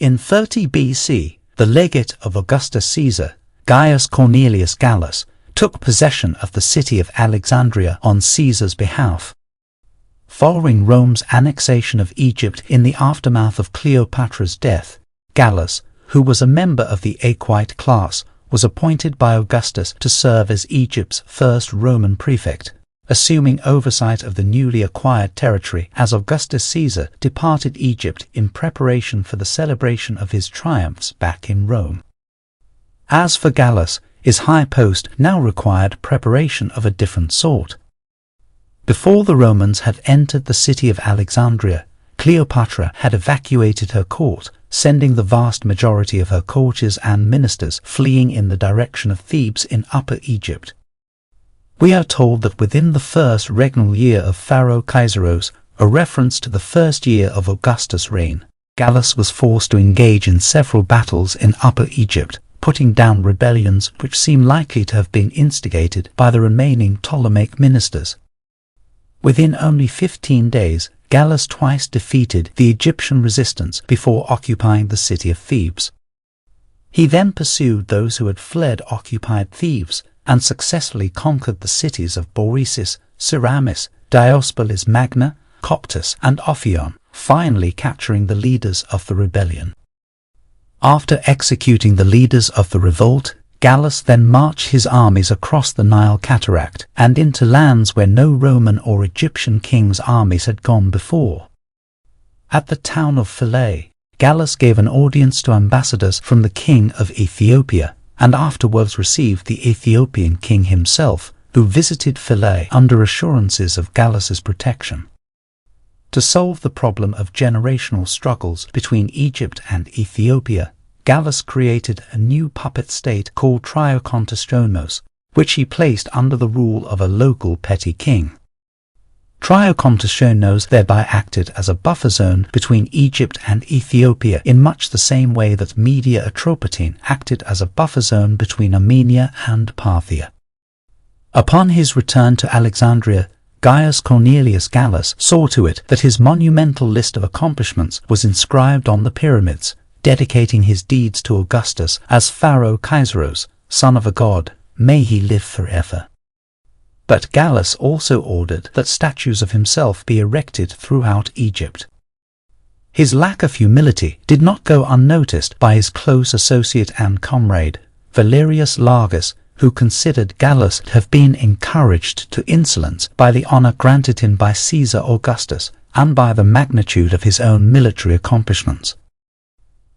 In 30 BC, the legate of Augustus Caesar, Gaius Cornelius Gallus, took possession of the city of Alexandria on Caesar's behalf. Following Rome's annexation of Egypt in the aftermath of Cleopatra's death, Gallus, who was a member of the equite class, was appointed by Augustus to serve as Egypt's first Roman prefect, assuming oversight of the newly acquired territory as Augustus Caesar departed Egypt in preparation for the celebration of his triumphs back in Rome. As for Gallus, his high post now required preparation of a different sort. Before the Romans had entered the city of Alexandria, Cleopatra had evacuated her court, sending the vast majority of her courtiers and ministers fleeing in the direction of Thebes in Upper Egypt. We are told that within the first regnal year of Pharaoh Caesar's, a reference to the first year of Augustus' reign, Gallus was forced to engage in several battles in Upper Egypt, putting down rebellions which seem likely to have been instigated by the remaining Ptolemaic ministers. Within only 15 days, Gallus twice defeated the Egyptian resistance before occupying the city of Thebes. He then pursued those who had fled occupied Thebes and successfully conquered the cities of Boeotis, Ceramis, Diospolis Magna, Coptus and Ophion, finally capturing the leaders of the rebellion. After executing the leaders of the revolt, Gallus then marched his armies across the Nile Cataract and into lands where no Roman or Egyptian king's armies had gone before. At the town of Philae, Gallus gave an audience to ambassadors from the king of Ethiopia, and afterwards received the Ethiopian king himself, who visited Philae under assurances of Gallus's protection. To solve the problem of generational struggles between Egypt and Ethiopia, Gallus created a new puppet state called Triocontistomos, which he placed under the rule of a local petty king. Triocontistomos thereby acted as a buffer zone between Egypt and Ethiopia in much the same way that Media Atropatene acted as a buffer zone between Armenia and Parthia. Upon his return to Alexandria, Gaius Cornelius Gallus saw to it that his monumental list of accomplishments was inscribed on the pyramids, dedicating his deeds to Augustus as Pharaoh Caesar's, son of a god, may he live forever. But Gallus also ordered that statues of himself be erected throughout Egypt. His lack of humility did not go unnoticed by his close associate and comrade, Valerius Largus, who considered Gallus to have been encouraged to insolence by the honor granted him by Caesar Augustus and by the magnitude of his own military accomplishments.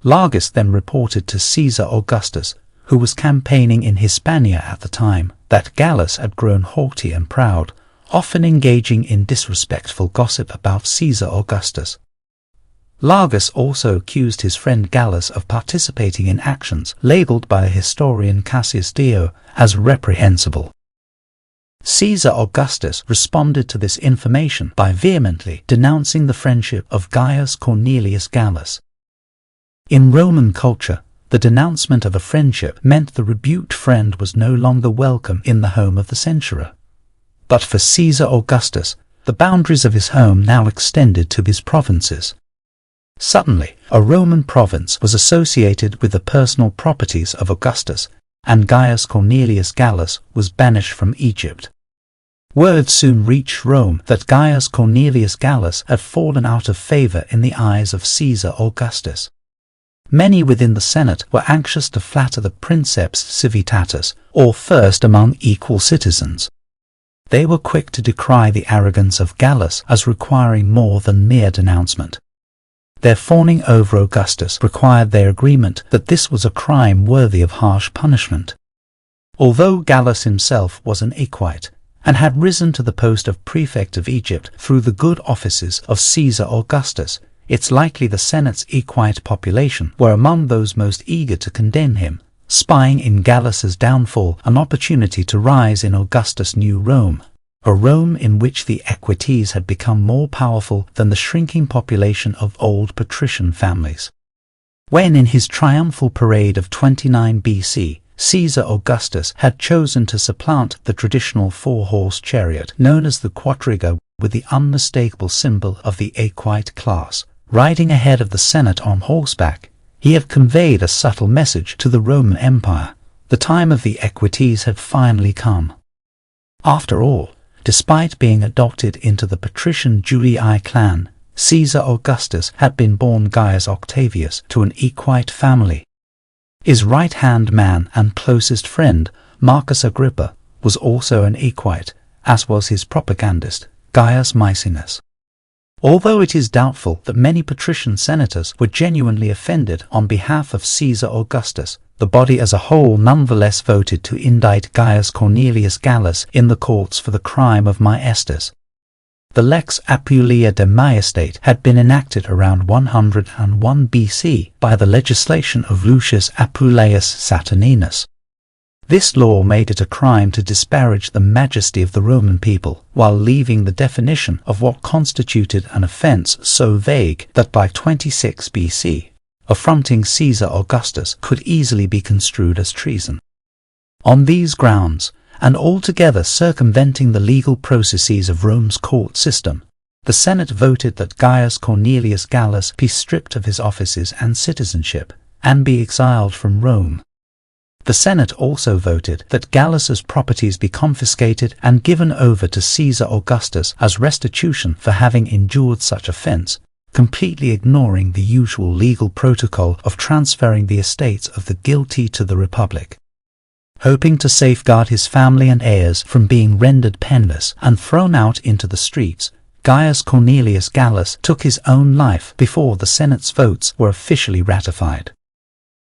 Largus then reported to Caesar Augustus, who was campaigning in Hispania at the time, that Gallus had grown haughty and proud, often engaging in disrespectful gossip about Caesar Augustus. Largus also accused his friend Gallus of participating in actions labeled by the historian Cassius Dio as reprehensible. Caesar Augustus responded to this information by vehemently denouncing the friendship of Gaius Cornelius Gallus. In Roman culture, the denouncement of a friendship meant the rebuked friend was no longer welcome in the home of the censurer. But for Caesar Augustus, the boundaries of his home now extended to his provinces. Suddenly, a Roman province was associated with the personal properties of Augustus, and Gaius Cornelius Gallus was banished from Egypt. Word soon reached Rome that Gaius Cornelius Gallus had fallen out of favor in the eyes of Caesar Augustus. Many within the Senate were anxious to flatter the princeps civitatis, or first among equal citizens. They were quick to decry the arrogance of Gallus as requiring more than mere denouncement. Their fawning over Augustus required their agreement that this was a crime worthy of harsh punishment. Although Gallus himself was an equite, and had risen to the post of prefect of Egypt through the good offices of Caesar Augustus, it's likely the Senate's equite population were among those most eager to condemn him, spying in Gallus's downfall an opportunity to rise in Augustus' new Rome, a Rome in which the equites had become more powerful than the shrinking population of old patrician families. When in his triumphal parade of 29 BC, Caesar Augustus had chosen to supplant the traditional four-horse chariot known as the quadriga with the unmistakable symbol of the equite class, riding ahead of the Senate on horseback, He had conveyed a subtle message to the Roman Empire. The time of the equites had finally come. After all, despite being adopted into the patrician Julii clan, Caesar Augustus had been born Gaius Octavius to an equite family. His right-hand man and closest friend, Marcus Agrippa, was also an equite, as was his propagandist, Gaius Maecenas. Although it is doubtful that many patrician senators were genuinely offended on behalf of Caesar Augustus, the body as a whole nonetheless voted to indict Gaius Cornelius Gallus in the courts for the crime of Maestas. The Lex Apulia de Maestate had been enacted around 101 BC by the legislation of Lucius Apuleius Saturninus. This law made it a crime to disparage the majesty of the Roman people, while leaving the definition of what constituted an offence so vague that by 26 BC, affronting Caesar Augustus could easily be construed as treason. On these grounds, and altogether circumventing the legal processes of Rome's court system, the Senate voted that Gaius Cornelius Gallus be stripped of his offices and citizenship, and be exiled from Rome. The Senate also voted that Gallus's properties be confiscated and given over to Caesar Augustus as restitution for having endured such offence, completely ignoring the usual legal protocol of transferring the estates of the guilty to the Republic. Hoping to safeguard his family and heirs from being rendered penniless and thrown out into the streets, Gaius Cornelius Gallus took his own life before the Senate's votes were officially ratified.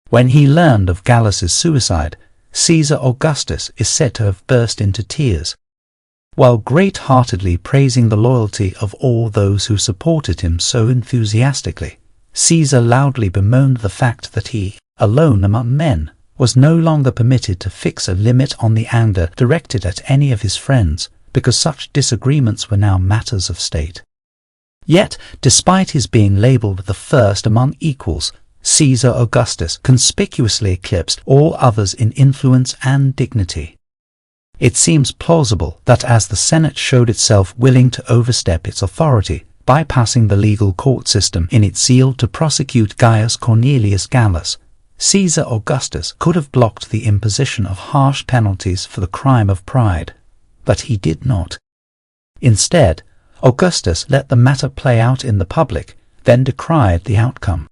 When he learned of Gallus's suicide, Caesar Augustus is said to have burst into tears. While great-heartedly praising the loyalty of all those who supported him so enthusiastically, Caesar loudly bemoaned the fact that he, alone among men, was no longer permitted to fix a limit on the anger directed at any of his friends, because such disagreements were now matters of state. Yet, despite his being labelled the first among equals, Caesar Augustus conspicuously eclipsed all others in influence and dignity. It seems plausible that as the Senate showed itself willing to overstep its authority, bypassing the legal court system in its zeal to prosecute Gaius Cornelius Gallus, Caesar Augustus could have blocked the imposition of harsh penalties for the crime of pride, but he did not. Instead, Augustus let the matter play out in the public, then decried the outcome.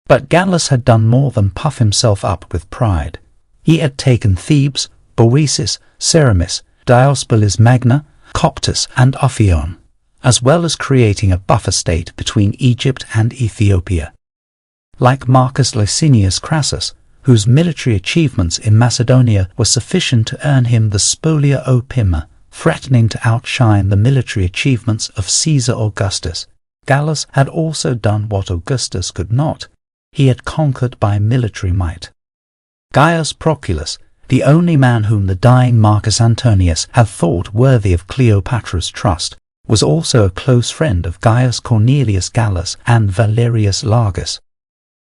But Gallus had done more than puff himself up with pride. He had taken Thebes, Boeotis, Ceramis, Diospolis Magna, Coptus, and Ophion, as well as creating a buffer state between Egypt and Ethiopia. Like Marcus Licinius Crassus, whose military achievements in Macedonia were sufficient to earn him the Spolia Opima, threatening to outshine the military achievements of Caesar Augustus, Gallus had also done what Augustus could not. He had conquered by military might. Gaius Proculus, the only man whom the dying Marcus Antonius had thought worthy of Cleopatra's trust, was also a close friend of Gaius Cornelius Gallus and Valerius Largus.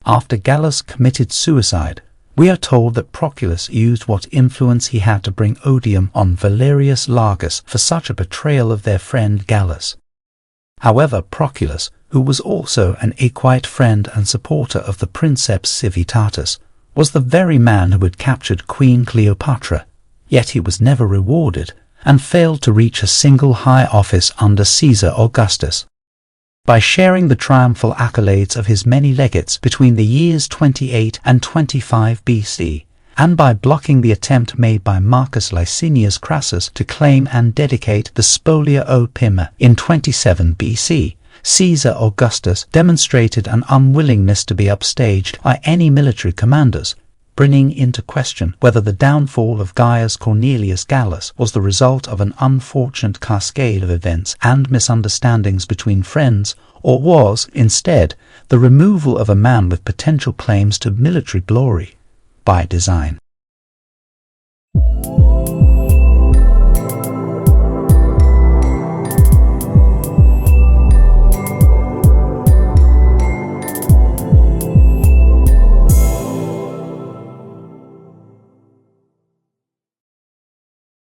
After Gallus committed suicide, we are told that Proculus used what influence he had to bring odium on Valerius Largus for such a betrayal of their friend Gallus. However, Proculus, who was also an equite friend and supporter of the Princeps Civitatis, was the very man who had captured Queen Cleopatra, yet he was never rewarded and failed to reach a single high office under Caesar Augustus. By sharing the triumphal accolades of his many legates between the years 28 and 25 BC, and by blocking the attempt made by Marcus Licinius Crassus to claim and dedicate the Spolia Opima in 27 BC, Caesar Augustus demonstrated an unwillingness to be upstaged by any military commanders, bringing into question whether the downfall of Gaius Cornelius Gallus was the result of an unfortunate cascade of events and misunderstandings between friends, or was, instead, the removal of a man with potential claims to military glory by design.